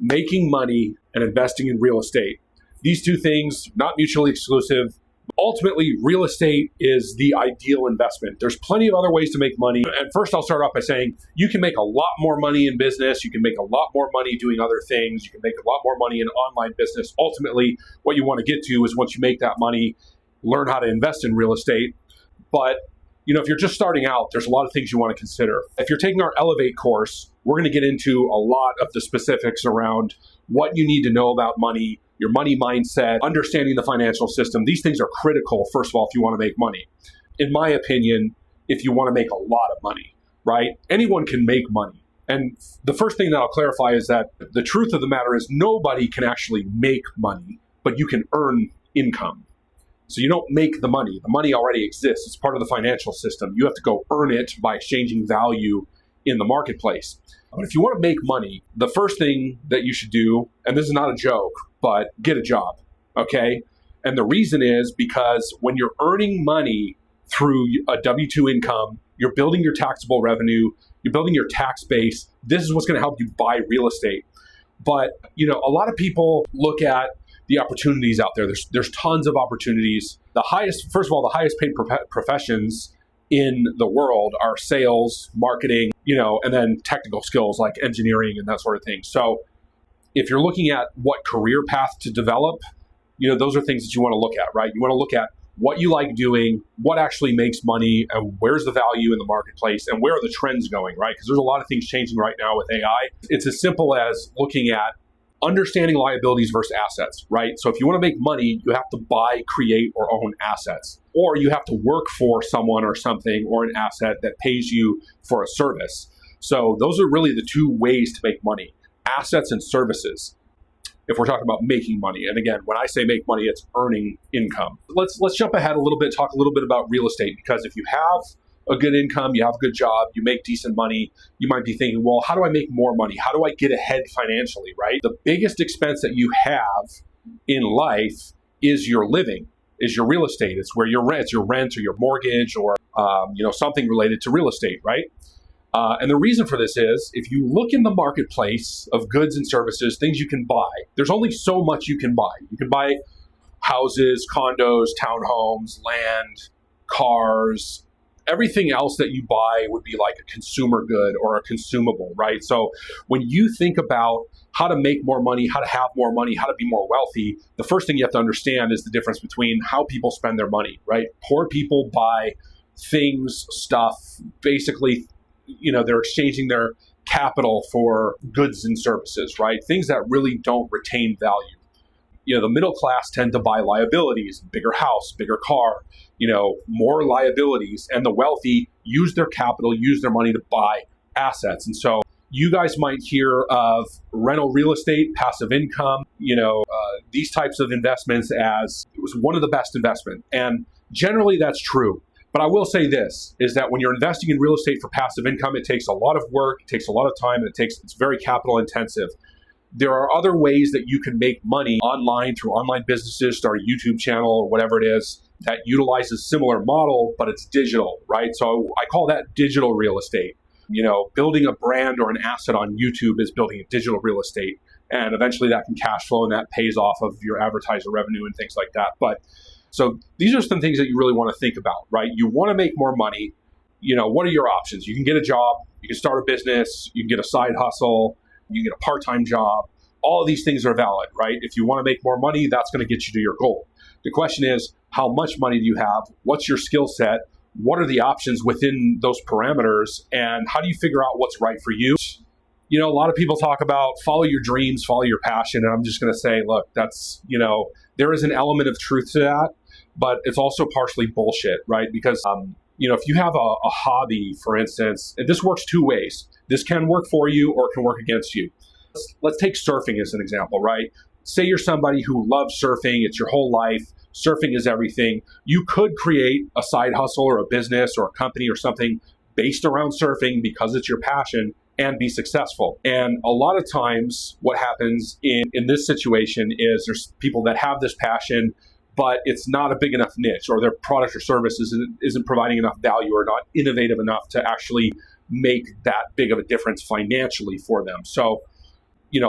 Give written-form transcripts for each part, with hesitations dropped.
making money and investing in real estate. These two things, not mutually exclusive. Ultimately, real estate is the ideal investment. There's plenty of other ways to make money. And first, I'll start off by saying you can make a lot more money in business. You can make a lot more money doing other things. You can make a lot more money in online business. Ultimately, what you want to get to is once you make that money, learn how to invest in real estate. But if you're just starting out, there's a lot of things you want to consider. If you're taking our Elevate course, we're going to get into a lot of the specifics around what you need to know about money, your money mindset, understanding the financial system. These things are critical, first of all, if you want to make money. In my opinion, if you want to make a lot of money, right? Anyone can make money. And the first thing that I'll clarify is that the truth of the matter is nobody can actually make money, but you can earn income. So you don't make the money. The money already exists. It's part of the financial system. You have to go earn it by exchanging value in the marketplace. But if you want to make money, the first thing that you should do, and this is not a joke, but get a job, okay? And the reason is because when you're earning money through a W-2 income, you're building your taxable revenue, you're building your tax base. This is what's going to help you buy real estate. But, a lot of people look at the opportunities out there. There's tons of opportunities. First of all, the highest paid professions in the world are sales, marketing, and then technical skills like engineering and that sort of thing. So if you're looking at what career path to develop, those are things that you want to look at, right? You want to look at what you like doing, what actually makes money, and where's the value in the marketplace, and where are the trends going, right? Because there's a lot of things changing right now with AI. It's as simple as looking at understanding liabilities versus assets, right? So if you want to make money, you have to buy, create, or own assets. Or you have to work for someone or something or an asset that pays you for a service. So those are really the two ways to make money, assets and services, if we're talking about making money. And again, when I say make money, it's earning income. Let's jump ahead a little bit, talk a little bit about real estate, because if you have a good income, you have a good job, you make decent money, you might be thinking, well, how do I make more money? How do I get ahead financially, right? The biggest expense that you have in life is your living, is your real estate. It's where your rent or your mortgage or, something related to real estate, right? And the reason for this is if you look in the marketplace of goods and services, things you can buy, there's only so much you can buy. You can buy houses, condos, townhomes, land, cars. Everything else that you buy would be like a consumer good or a consumable, right? So when you think about how to make more money, how to have more money, how to be more wealthy, the first thing you have to understand is the difference between how people spend their money, right? Poor people buy things, stuff, basically, they're exchanging their capital for goods and services, right? Things that really don't retain value. The middle class tend to buy liabilities, bigger house, bigger car, more liabilities, and the wealthy use their capital, use their money to buy assets. And so you guys might hear of rental real estate, passive income, these types of investments as it was one of the best investments. And generally that's true. But I will say this, is that when you're investing in real estate for passive income, it takes a lot of work, it takes a lot of time, and it's very capital intensive. There are other ways that you can make money online through online businesses, start a YouTube channel or whatever it is that utilizes similar model, but it's digital, right? So I call that digital real estate. Building a brand or an asset on YouTube is building a digital real estate. And eventually that can cash flow and that pays off of your advertiser revenue and things like that. But so these are some things that you really want to think about, right? You want to make more money. What are your options? You can get a job, you can start a business, you can get a side hustle, you can get a part-time job. All of these things are valid, right? If you want to make more money, that's going to get you to your goal. The question is, how much money do you have? What's your skill set? What are the options within those parameters? And how do you figure out what's right for you? A lot of people talk about follow your dreams, follow your passion. And I'm just going to say, look, that's, there is an element of truth to that, but it's also partially bullshit, right? Because, if you have a hobby, for instance, and this works two ways. This can work for you or it can work against you. Let's take surfing as an example, right? Say you're somebody who loves surfing, it's your whole life, surfing is everything. You could create a side hustle or a business or a company or something based around surfing because it's your passion and be successful. And a lot of times what happens in this situation is there's people that have this passion, but it's not a big enough niche, or their product or service isn't providing enough value or not innovative enough to actually make that big of a difference financially for them. So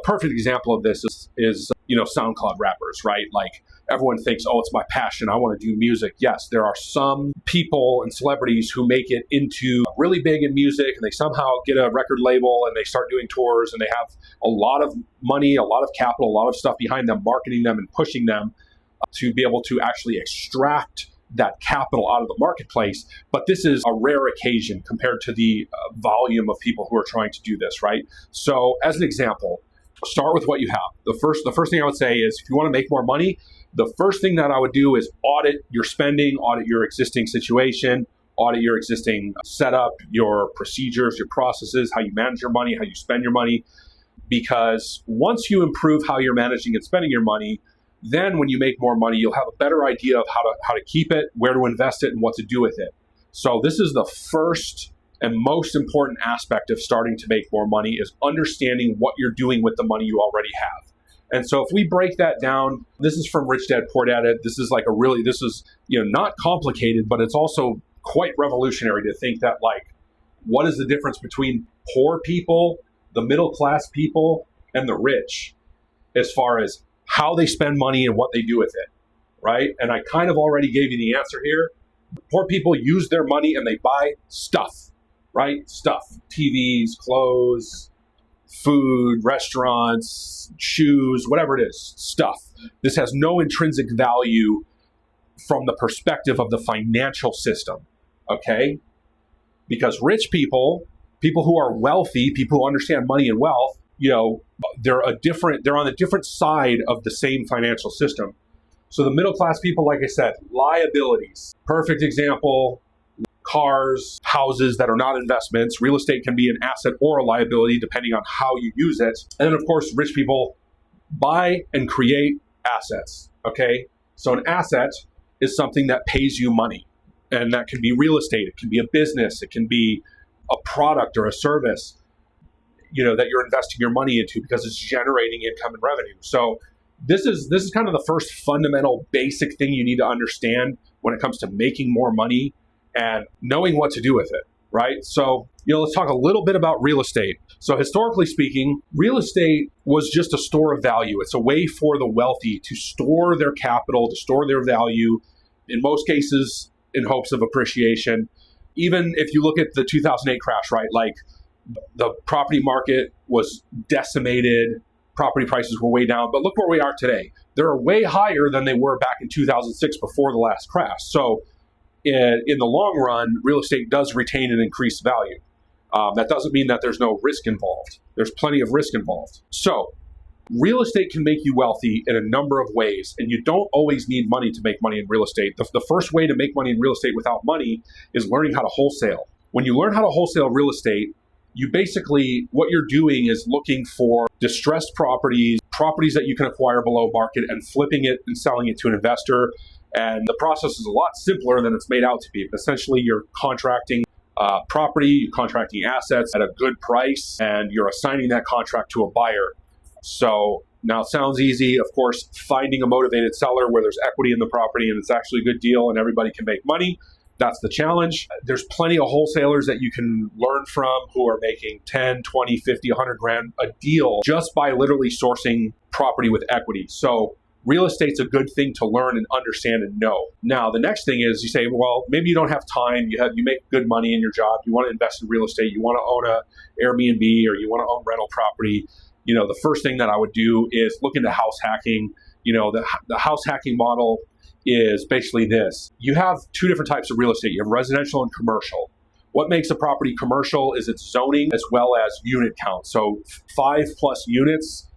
Perfect example of this is SoundCloud rappers, right? Like everyone thinks, oh, it's my passion. I want to do music. Yes, there are some people and celebrities who make it into really big in music, and they somehow get a record label and they start doing tours, and they have a lot of money, a lot of capital, a lot of stuff behind them, marketing them and pushing them to be able to actually extract that capital out of the marketplace. But this is a rare occasion compared to the volume of people who are trying to do this, right? So as an example, start with what you have. The first thing I would say is, if you want to make more money, the first thing that I would do is audit your spending, audit your existing situation, audit your existing setup, your procedures, your processes, how you manage your money, how you spend your money. Because once you improve how you're managing and spending your money, then when you make more money, you'll have a better idea of how to keep it, where to invest it, and what to do with it. So this is the first and most important aspect of starting to make more money, is understanding what you're doing with the money you already have. And so if we break that down, this is from Rich Dad Poor Dad. This is not complicated, but it's also quite revolutionary to think that, like, what is the difference between poor people, the middle class people, and the rich, as far as how they spend money and what they do with it, right? And I kind of already gave you the answer here. Poor people use their money and they buy stuff, right? Stuff, TVs, clothes, food, restaurants, shoes, whatever it is, stuff. This has no intrinsic value from the perspective of the financial system, okay? Because rich people who are wealthy, people who understand money and wealth, they're on a different side of the same financial system. So the middle class people, like I said, liabilities. Perfect example, cars, houses that are not investments. Real estate can be an asset or a liability depending on how you use it. And then, of course, rich people buy and create assets, okay? So an asset is something that pays you money. And that can be real estate. It can be a business. It can be a product or a service, that you're investing your money into because it's generating income and revenue. So this is kind of the first fundamental basic thing you need to understand when it comes to making more money and knowing what to do with it, right? So, let's talk a little bit about real estate. So historically speaking, real estate was just a store of value. It's a way for the wealthy to store their capital, to store their value, in most cases in hopes of appreciation. Even if you look at the 2008 crash, right? Like, the property market was decimated, property prices were way down, but look where we are today. They're way higher than they were back in 2006 before the last crash. So in the long run, real estate does retain an increased value. That doesn't mean that there's no risk involved. There's plenty of risk involved. So real estate can make you wealthy in a number of ways, and you don't always need money to make money in real estate. The first way to make money in real estate without money is learning how to wholesale. When you learn how to wholesale real estate, you basically, what you're doing is looking for distressed properties that you can acquire below market, and flipping it and selling it to an investor. And the process is a lot simpler than it's made out to be. Essentially, you're contracting property, you're contracting assets at a good price, and you're assigning that contract to a buyer. So now it sounds easy. Of course, finding a motivated seller where there's equity in the property and it's actually a good deal and everybody can make money, that's the challenge. There's plenty of wholesalers that you can learn from who are making 10, 20, 50, 100 grand a deal just by literally sourcing property with equity. So real estate's a good thing to learn and understand and know. Now, the next thing is you say, well, maybe you don't have time. You make good money in your job. You want to invest in real estate. You want to own a Airbnb, or you want to own rental property. The first thing that I would do is look into house hacking. The house hacking model is basically this. You have two different types of real estate. You have residential and commercial. What makes a property commercial is its zoning as well as unit count. So 5+ units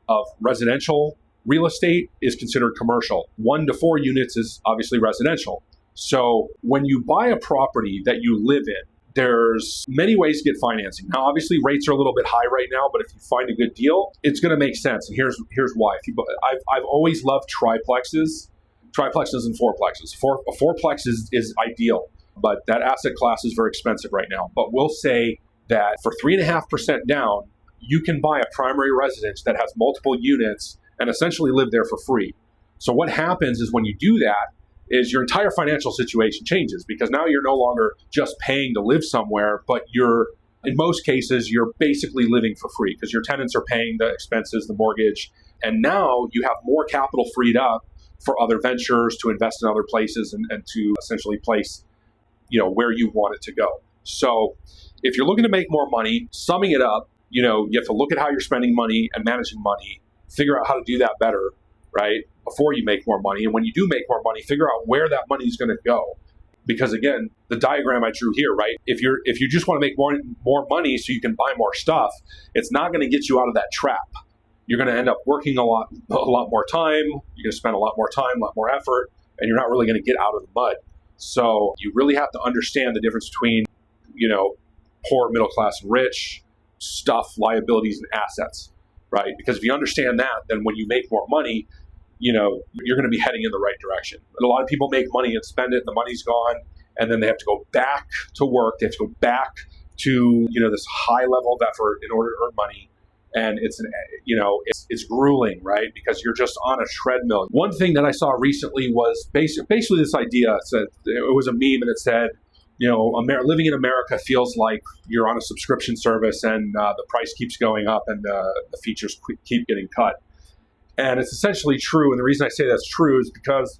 of residential real estate is considered commercial. 1 to 4 units is obviously residential. So when you buy a property that you live in, there's many ways to get financing. Now, obviously, rates are a little bit high right now, but if you find a good deal, it's going to make sense. And here's why. I've always loved triplexes and fourplexes. A fourplex is ideal, but that asset class is very expensive right now. But we'll say that for 3.5% down, you can buy a primary residence that has multiple units and essentially live there for free. So what happens is when you do that, is your entire financial situation changes, because now you're no longer just paying to live somewhere, but you're In most cases, you're basically living for free because your tenants are paying the expenses, the mortgage, and now you have more capital freed up for other ventures to invest in other places and to essentially place, where you want it to go. So if you're looking to make more money, summing it up, you have to look at how you're spending money and managing money, figure out how to do that better, right? Before you make more money. And when you do make more money, figure out where that money is going to go. Because again, the diagram I drew here, right? If you just want to make more money so you can buy more stuff, it's not going to get you out of that trap. You're going to end up working a lot more time. You're going to spend a lot more time, a lot more effort, and you're not really going to get out of the mud. So you really have to understand the difference between, poor, middle class, and rich, stuff, liabilities, and assets, right? Because if you understand that, then when you make more money, you're going to be heading in the right direction. And a lot of people make money and spend it, and the money's gone, and then they have to go back to work. They have to go back to, this high level of effort in order to earn money. And it's grueling, right? Because you're just on a treadmill. One thing that I saw recently was basically this idea. It was a meme, and it said, living in America feels like you're on a subscription service, and the price keeps going up, and the features keep getting cut. And it's essentially true. And the reason I say that's true is because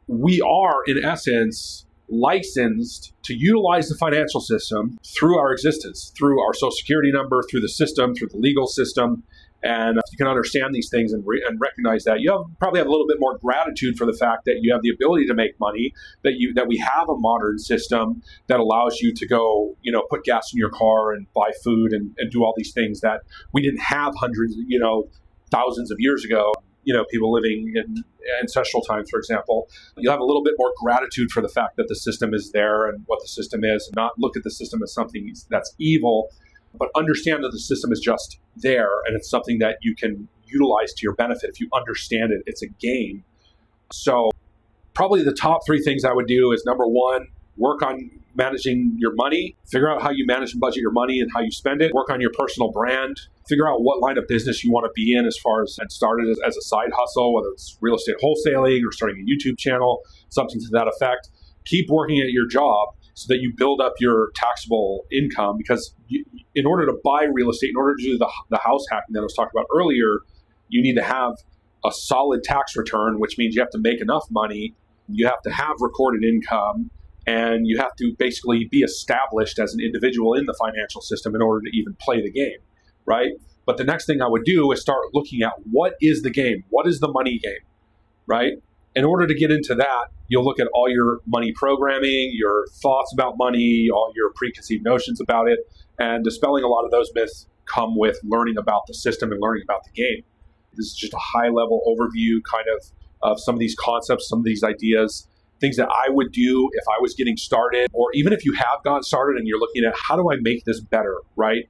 we are, in essence, licensed to utilize the financial system through our existence, through our social security number, through the system, through the legal system. And if you can understand these things and recognize that, probably have a little bit more gratitude for the fact that you have the ability to make money, that we have a modern system that allows you to go, put gas in your car and buy food and do all these things that we didn't have hundreds, thousands of years ago. People living in ancestral times, for example, you'll have a little bit more gratitude for the fact that the system is there and what the system is, and not look at the system as something that's evil, but understand that the system is just there and it's something that you can utilize to your benefit. If you understand it, it's a game. So probably the top three things I would do is, number one, work on managing your money, figure out how you manage and budget your money and how you spend it, work on your personal brand, figure out what line of business you want to be in and start it as a side hustle, whether it's real estate wholesaling or starting a YouTube channel, something to that effect. Keep working at your job so that you build up your taxable income, because in order to buy real estate, in order to do the house hacking that I was talking about earlier, you need to have a solid tax return, which means you have to make enough money, you have to have recorded income, and you have to basically be established as an individual in the financial system in order to even play the game, right? But the next thing I would do is start looking at what is the game? What is the money game, right? In order to get into that, you'll look at all your money programming, your thoughts about money, all your preconceived notions about it, and dispelling a lot of those myths come with learning about the system and learning about the game. This is just a high-level overview kind of some of these concepts, some of these ideas, things that I would do if I was getting started, or even if you have gotten started and you're looking at how do I make this better, right?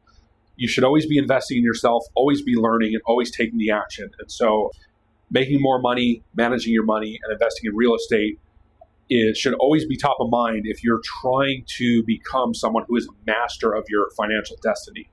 You should always be investing in yourself, always be learning, and always taking the action. And so making more money, managing your money, and investing in real estate, it should always be top of mind if you're trying to become someone who is a master of your financial destiny.